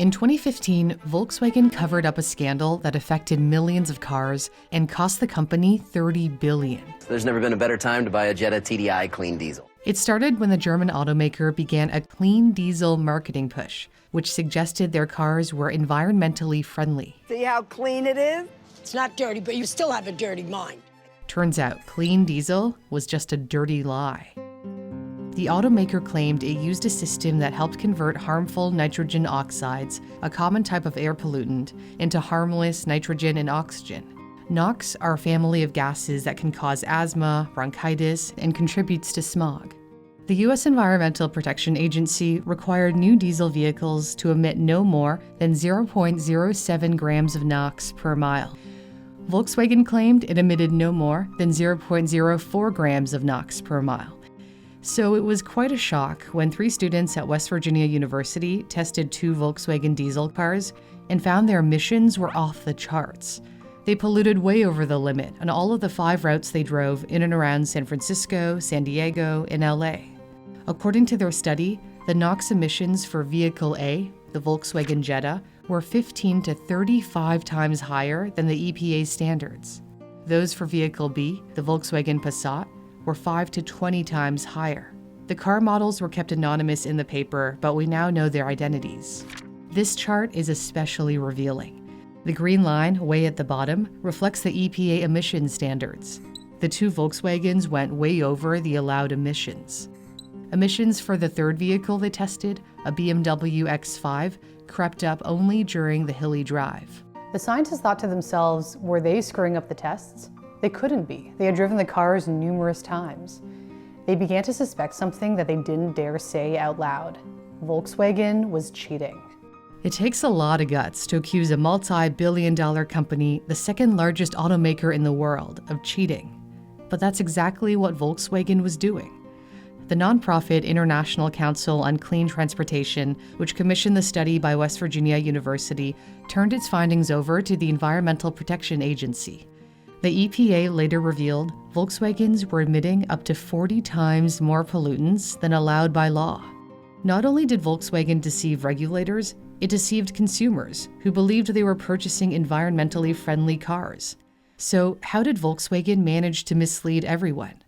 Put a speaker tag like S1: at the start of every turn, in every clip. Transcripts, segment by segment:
S1: In 2015, Volkswagen covered up a scandal that affected millions of cars and cost the company $30 billion.
S2: There's never been a better time to buy a Jetta TDI clean diesel.
S1: It started when the German automaker began a clean diesel marketing push, which suggested their cars were environmentally friendly.
S3: See how clean it is?
S4: It's not dirty, but you still have a dirty mind.
S1: Turns out clean diesel was just a dirty lie. The automaker claimed it used a system that helped convert harmful nitrogen oxides, a common type of air pollutant, into harmless nitrogen and oxygen. NOx are a family of gases that can cause asthma, bronchitis, and contributes to smog. The U.S. Environmental Protection Agency required new diesel vehicles to emit no more than 0.07 grams of NOx per mile. Volkswagen claimed it emitted no more than 0.04 grams of NOx per mile. So it was quite a shock when 3 students at West Virginia University tested 2 Volkswagen diesel cars and found their emissions were off the charts. They polluted way over the limit on all of the 5 routes they drove in and around San Francisco, San Diego, and LA. According to their study, the NOx emissions for Vehicle A, the Volkswagen Jetta, were 15 to 35 times higher than the EPA standards. Those for Vehicle B, the Volkswagen Passat, were 5 to 20 times higher. The car models were kept anonymous in the paper, but we now know their identities. This chart is especially revealing. The green line, way at the bottom, reflects the EPA emission standards. The 2 Volkswagens went way over the allowed emissions. Emissions for the 3rd vehicle they tested, a BMW X5, crept up only during the hilly drive.
S5: The scientists thought to themselves, were they screwing up the tests? They couldn't be. They had driven the cars numerous times. They began to suspect something that they didn't dare say out loud. Volkswagen was cheating.
S1: It takes a lot of guts to accuse a multi-billion-dollar company, the 2nd largest automaker in the world, of cheating. But that's exactly what Volkswagen was doing. The nonprofit International Council on Clean Transportation, which commissioned the study by West Virginia University, turned its findings over to the Environmental Protection Agency. The EPA later revealed Volkswagens were emitting up to 40 times more pollutants than allowed by law. Not only did Volkswagen deceive regulators, it deceived consumers who believed they were purchasing environmentally friendly cars. So how did Volkswagen manage to mislead everyone?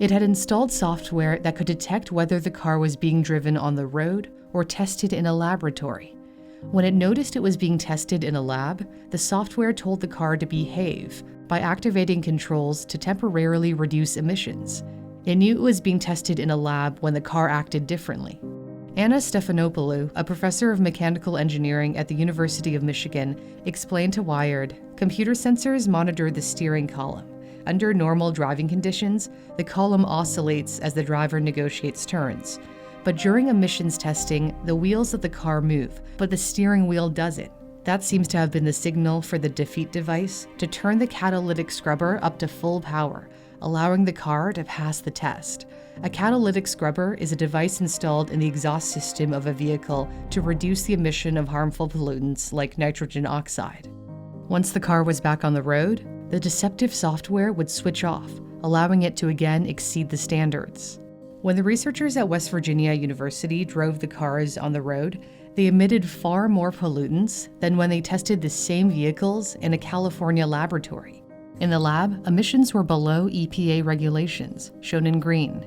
S1: It had installed software that could detect whether the car was being driven on the road or tested in a laboratory. When it noticed it was being tested in a lab, the software told the car to behave by activating controls to temporarily reduce emissions. It knew it was being tested in a lab when the car acted differently. Anna Stefanopoulou, a professor of mechanical engineering at the University of Michigan, explained to Wired, computer sensors monitor the steering column. Under normal driving conditions, the column oscillates as the driver negotiates turns. But during emissions testing, the wheels of the car move, but the steering wheel doesn't. That seems to have been the signal for the defeat device to turn the catalytic scrubber up to full power, allowing the car to pass the test. A catalytic scrubber is a device installed in the exhaust system of a vehicle to reduce the emission of harmful pollutants like nitrogen oxide. Once the car was back on the road, the deceptive software would switch off, allowing it to again exceed the standards. When the researchers at West Virginia University drove the cars on the road, they emitted far more pollutants than when they tested the same vehicles in a California laboratory. In the lab, emissions were below EPA regulations, shown in green.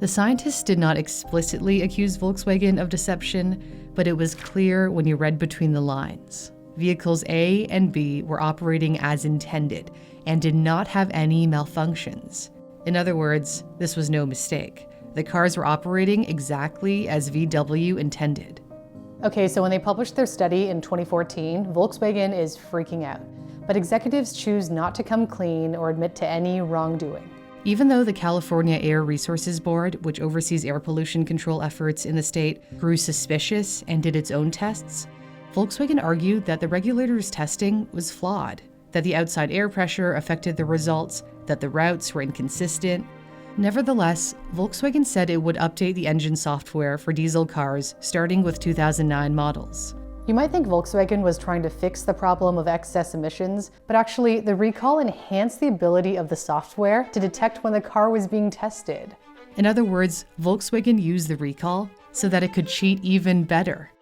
S1: The scientists did not explicitly accuse Volkswagen of deception, but it was clear when you read between the lines. Vehicles A and B were operating as intended and did not have any malfunctions. In other words, this was no mistake. The cars were operating exactly as VW intended.
S5: Okay, so when they published their study in 2014, Volkswagen is freaking out. But executives choose not to come clean or admit to any wrongdoing.
S1: Even though the California Air Resources Board, which oversees air pollution control efforts in the state, grew suspicious and did its own tests, Volkswagen argued that the regulators' testing was flawed, that the outside air pressure affected the results, that the routes were inconsistent. Nevertheless, Volkswagen said it would update the engine software for diesel cars starting with 2009 models.
S5: You might think Volkswagen was trying to fix the problem of excess emissions, but actually the recall enhanced the ability of the software to detect when the car was being tested.
S1: In other words, Volkswagen used the recall so that it could cheat even better.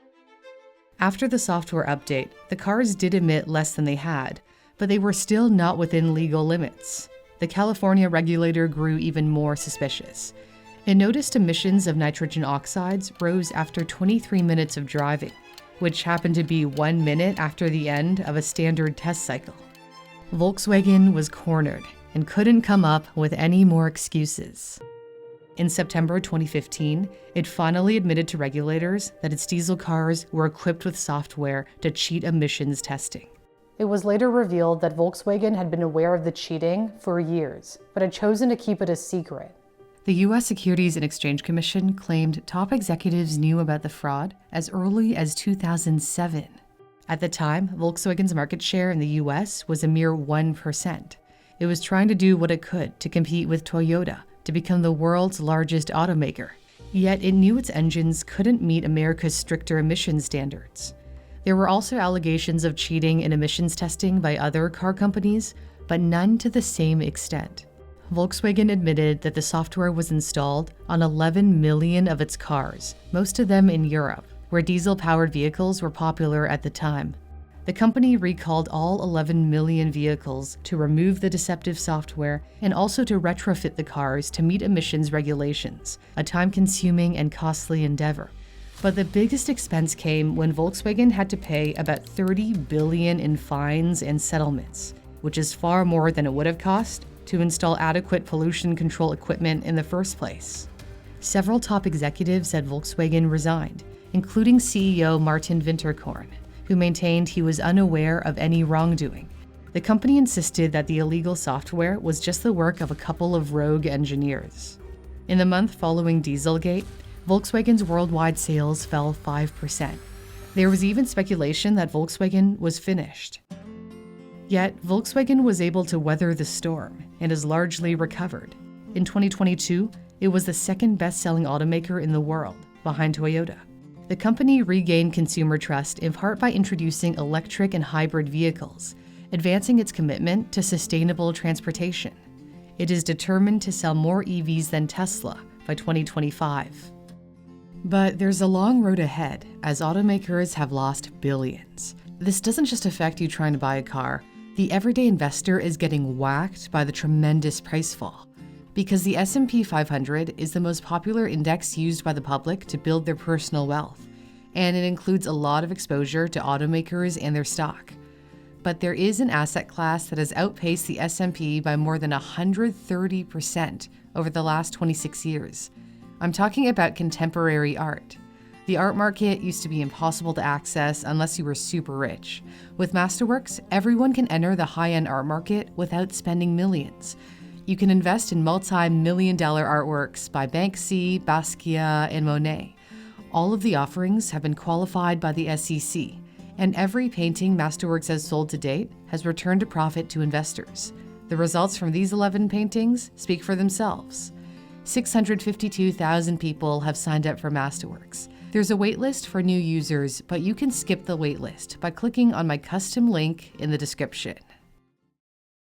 S1: After the software update, the cars did emit less than they had, but they were still not within legal limits. The California regulator grew even more suspicious. It noticed emissions of nitrogen oxides rose after 23 minutes of driving, which happened to be 1 minute after the end of a standard test cycle. Volkswagen was cornered and couldn't come up with any more excuses. In September 2015, it finally admitted to regulators that its diesel cars were equipped with software to cheat emissions testing.
S5: It was later revealed that Volkswagen had been aware of the cheating for years, but had chosen to keep it a secret.
S1: The U.S. Securities and Exchange Commission claimed top executives knew about the fraud as early as 2007. At the time, Volkswagen's market share in the U.S. was a mere 1%. It was trying to do what it could to compete with Toyota to become the world's largest automaker. Yet it knew its engines couldn't meet America's stricter emissions standards. There were also allegations of cheating in emissions testing by other car companies, but none to the same extent. Volkswagen admitted that the software was installed on 11 million of its cars, most of them in Europe, where diesel-powered vehicles were popular at the time. The company recalled all 11 million vehicles to remove the deceptive software and also to retrofit the cars to meet emissions regulations, a time-consuming and costly endeavor. But the biggest expense came when Volkswagen had to pay about $30 billion in fines and settlements, which is far more than it would have cost to install adequate pollution control equipment in the first place. Several top executives at Volkswagen resigned, including CEO Martin Winterkorn, who maintained he was unaware of any wrongdoing. The company insisted that the illegal software was just the work of a couple of rogue engineers. In the month following Dieselgate, Volkswagen's worldwide sales fell 5%. There was even speculation that Volkswagen was finished. Yet, Volkswagen was able to weather the storm and has largely recovered. In 2022, it was the second best-selling automaker in the world, behind Toyota. The company regained consumer trust in part by introducing electric and hybrid vehicles, advancing its commitment to sustainable transportation. It is determined to sell more EVs than Tesla by 2025. But there's a long road ahead, as automakers have lost billions. This doesn't just affect you trying to buy a car. The everyday investor is getting whacked by the tremendous price fall. Because the S&P 500 is the most popular index used by the public to build their personal wealth, and it includes a lot of exposure to automakers and their stock. But there is an asset class that has outpaced the S&P by more than 130% over the last 26 years. I'm talking about contemporary art. The art market used to be impossible to access unless you were super rich. With Masterworks, everyone can enter the high-end art market without spending millions. You can invest in multi-million-dollar artworks by Banksy, Basquiat, and Monet. All of the offerings have been qualified by the SEC, and every painting Masterworks has sold to date has returned a profit to investors. The results from these 11 paintings speak for themselves. 652,000 people have signed up for Masterworks. There's a waitlist for new users, but you can skip the waitlist by clicking on my custom link in the description.